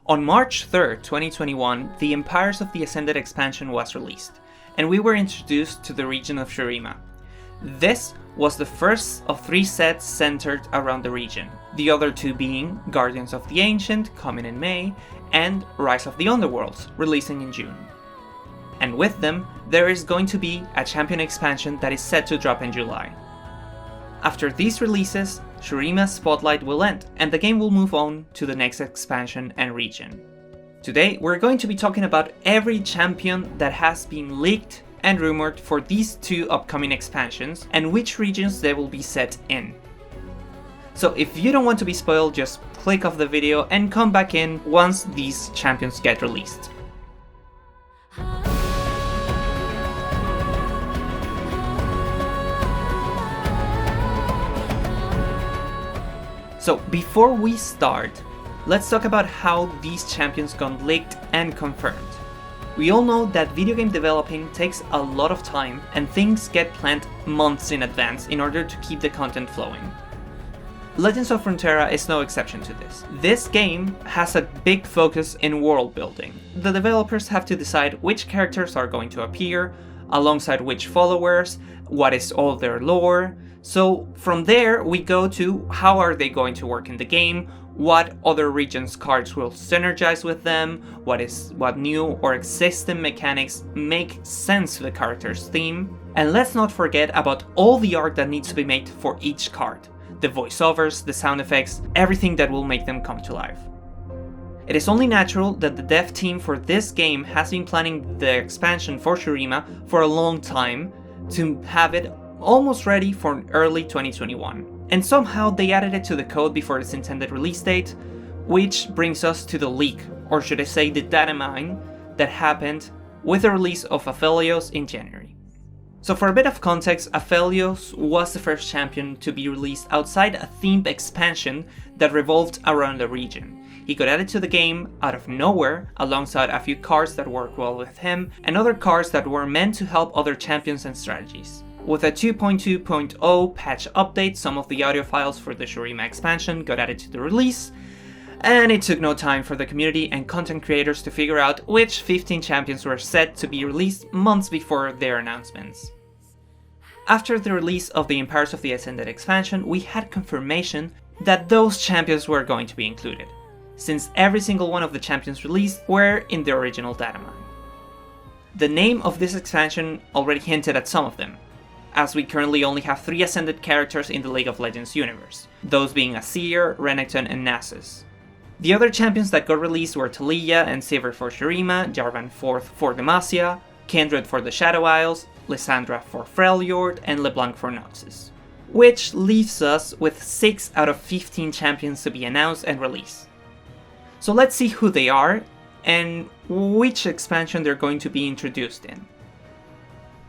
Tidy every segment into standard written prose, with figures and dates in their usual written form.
On March 3rd, 2021, the Empires of the Ascended expansion was released, and we were introduced to the region of Shurima. This was the first of 3 sets centered around the region, the other 2 being Guardians of the Ancient, coming in May, and Rise of the Underworlds, releasing in June. And with them, there is going to be a champion expansion that is set to drop in July. After these releases, Shurima's spotlight will end, and the game will move on to the next expansion and region. Today, we're going to be talking about every champion that has been leaked and rumored for these 2 upcoming expansions, and which regions they will be set in. So if you don't want to be spoiled, just click off the video and come back in once these champions get released. So before we start, let's talk about how these champions got leaked and confirmed. We all know that video game developing takes a lot of time and things get planned months in advance in order to keep the content flowing. Legends of Runeterra is no exception to this. This game has a big focus in world building. The developers have to decide which characters are going to appear, alongside which followers, what is all their lore. So from there we go to how are they going to work in the game, what other regions' cards will synergize with them, what new or existing mechanics make sense to the character's theme, and let's not forget about all the art that needs to be made for each card, the voiceovers, the sound effects, everything that will make them come to life. It is only natural that the dev team for this game has been planning the expansion for Shurima for a long time to have it almost ready for early 2021. And somehow they added it to the code before its intended release date, which brings us to the leak, or should I say the Datamine, that happened with the release of Aphelios in January. So for a bit of context, Aphelios was the first champion to be released outside a themed expansion that revolved around the region. He got added to the game out of nowhere, alongside a few cards that worked well with him, and other cards that were meant to help other champions and strategies. With a 2.2.0 patch update, some of the audio files for the Shurima expansion got added to the release, and it took no time for the community and content creators to figure out which 15 champions were set to be released months before their announcements. After the release of the Empires of the Ascended expansion, we had confirmation that those champions were going to be included, since every single one of the champions released were in the original Datamine. The name of this expansion already hinted at some of them, as we currently only have 3 Ascended characters in the League of Legends universe, those being Azir, Renekton, and Nasus. The other champions that got released were Taliyah and Sivir for Shurima, Jarvan for Demacia, Kindred for the Shadow Isles, Lissandra for Freljord, and LeBlanc for Noxus. Which leaves us with 6 out of 15 champions to be announced and released. So let's see who they are, and which expansion they're going to be introduced in.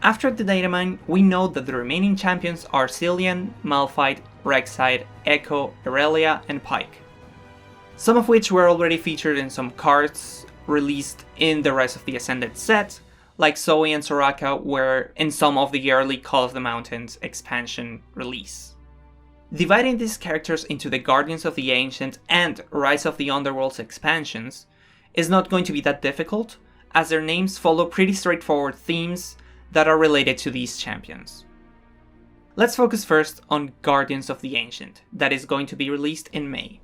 After the Datamine, we know that the remaining champions are Cillian, Malphite, Rek'Sai, Ekko, Irelia, and Pyke. Some of which were already featured in some cards released in the Rise of the Ascended set, like Zoe and Soraka were in some of the early Call of the Mountains expansion release. Dividing these characters into the Guardians of the Ancient and Rise of the Underworlds expansions is not going to be that difficult, as their names follow pretty straightforward themes that are related to these champions. Let's focus first on Guardians of the Ancient, that is going to be released in May.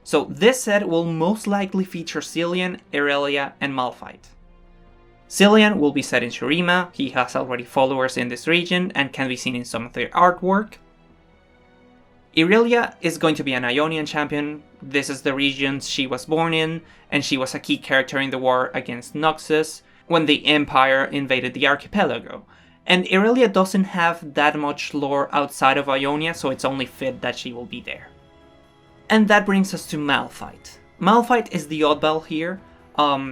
So this set will most likely feature Cillian, Irelia, and Malphite. Cillian will be set in Shurima, he has already followers in this region and can be seen in some of their artwork. Irelia is going to be an Ionian champion, this is the region she was born in, and she was a key character in the war against Noxus, when the Empire invaded the archipelago, and Irelia doesn't have that much lore outside of Ionia, so it's only fit that she will be there. And that brings us to Malphite. Malphite is the oddball here.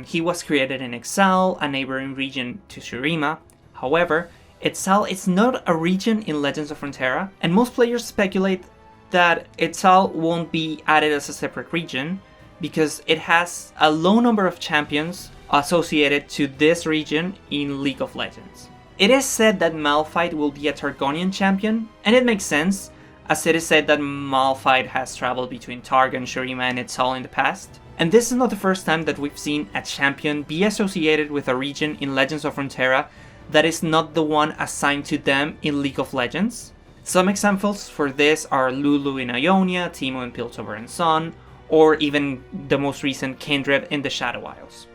He was created in Exile, a neighboring region to Shurima. However, Exile is not a region in Legends of Runeterra, and most players speculate that Exile won't be added as a separate region because it has a low number of champions associated to this region in League of Legends. It is said that Malphite will be a Targonian champion, and it makes sense, as it is said that Malphite has traveled between Targon, Shurima, and Exile in the past, And this is not the first time that we've seen a champion be associated with a region in Legends of Runeterra that is not the one assigned to them in League of Legends. Some examples for this are Lulu in Ionia, Teemo in Piltover and Sun, or even the most recent Kindred in the Shadow Isles.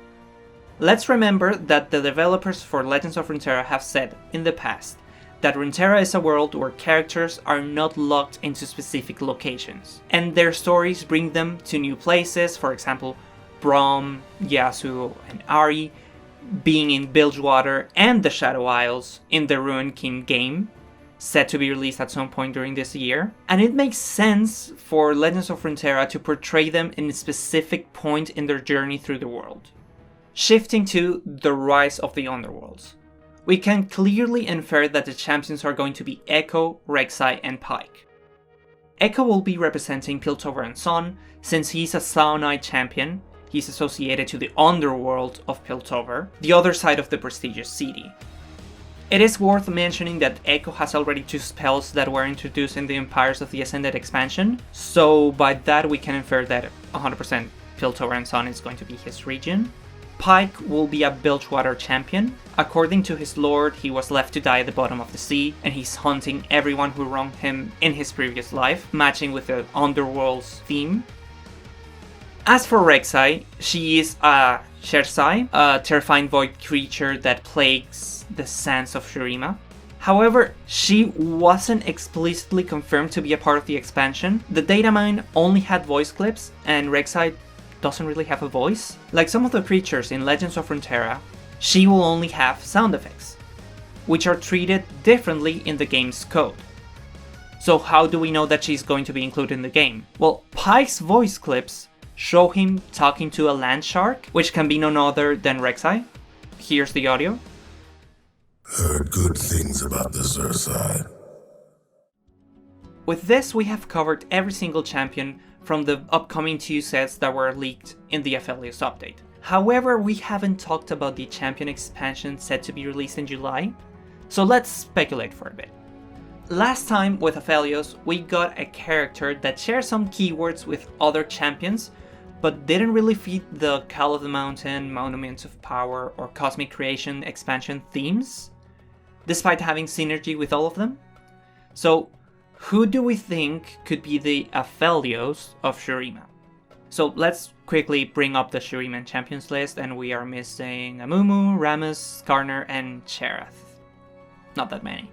Let's remember that the developers for Legends of Runeterra have said in the past that Runeterra is a world where characters are not locked into specific locations, and their stories bring them to new places. For example, Braum, Yasuo, and Ahri being in Bilgewater and the Shadow Isles in the Ruined King game, set to be released at some point during this year. And it makes sense for Legends of Runeterra to portray them in a specific point in their journey through the world. Shifting to the rise of the Underworlds, we can clearly infer that the champions are going to be Ekko, Rek'Sai, and Pyke. Ekko will be representing Piltover and Sun, since he's a Saonite champion. He's associated to the Underworld of Piltover, the other side of the prestigious city. It is worth mentioning that Ekko has already 2 spells that were introduced in the Empires of the Ascended expansion, so by that we can infer that 100% Piltover and Sun is going to be his region. Pyke will be a Bilgewater champion. According to his lord, he was left to die at the bottom of the sea, and he's hunting everyone who wronged him in his previous life, matching with the Underworlds theme. As for Rek'Sai, she is a Shersai, a terrifying void creature that plagues the sands of Shurima. However, she wasn't explicitly confirmed to be a part of the expansion. The Datamine only had voice clips, and Rek'Sai doesn't really have a voice. Like some of the creatures in Legends of Runeterra, she will only have sound effects, which are treated differently in the game's code. So how do we know that she's going to be included in the game? Well, Pyke's voice clips show him talking to a land shark, which can be none other than Rek'Sai. Here's the audio. Heard good things about the Zursai. With this, we have covered every single champion from the upcoming 2 sets that were leaked in the Aphelios update. However, we haven't talked about the champion expansion set to be released in July, so let's speculate for a bit. Last time with Aphelios, we got a character that shared some keywords with other champions, but didn't really fit the Call of the Mountain, Monuments of Power, or Cosmic Creation expansion themes, despite having synergy with all of them. So, who do we think could be the Aphelios of Shurima? So let's quickly bring up the Shuriman champions list, and we are missing Amumu, Rammus, Skarner, and Cherith. Not that many.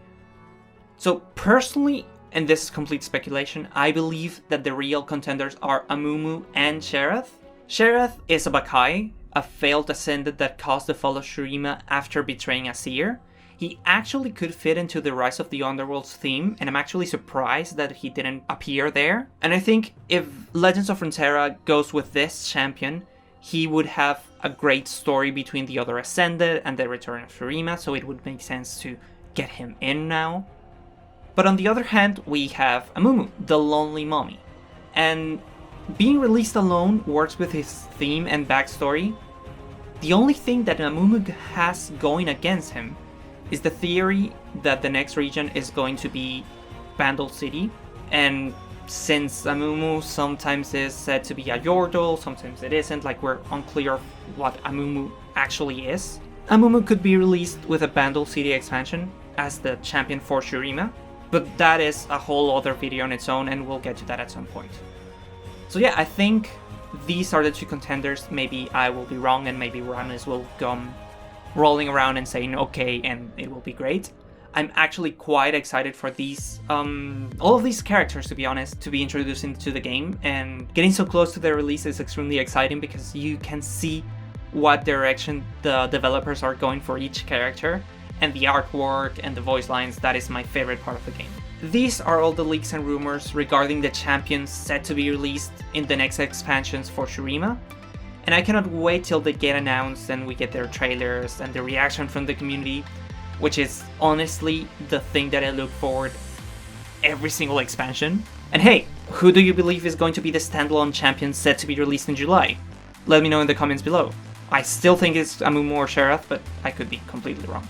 So personally, and this is complete speculation, I believe that the real contenders are Amumu and Cherith. Cherith is a Bakai, a failed ascendant that caused the fall of Shurima after betraying a seer. He actually could fit into the Rise of the Underworlds theme, and I'm actually surprised that he didn't appear there. And I think if Legends of Runeterra goes with this champion, he would have a great story between the other Ascended and the return of Shurima, so it would make sense to get him in now. But on the other hand, we have Amumu, the Lonely Mummy. And being released alone works with his theme and backstory. The only thing that Amumu has going against him is the theory that the next region is going to be Bandle City. And since Amumu sometimes is said to be a Yordle, sometimes it isn't, like we're unclear of what Amumu actually is, Amumu could be released with a Bandle City expansion as the champion for Shurima. But that is a whole other video on its own, and we'll get to that at some point. So yeah, I think these are the 2 contenders. Maybe I will be wrong, and maybe Rammus will come rolling around and saying okay, and it will be great. I'm actually quite excited for these, all of these characters, to be honest, to be introduced into the game, and getting so close to their release is extremely exciting because you can see what direction the developers are going for each character, and the artwork and the voice lines. That is my favorite part of the game. These are all the leaks and rumors regarding the champions set to be released in the next expansions for Shurima, and I cannot wait till they get announced and we get their trailers and the reaction from the community, which is honestly the thing that I look forward every single expansion. And hey, who do you believe is going to be the standalone champion set to be released in July? Let me know in the comments below. I still think it's Amumu or Cherith, but I could be completely wrong.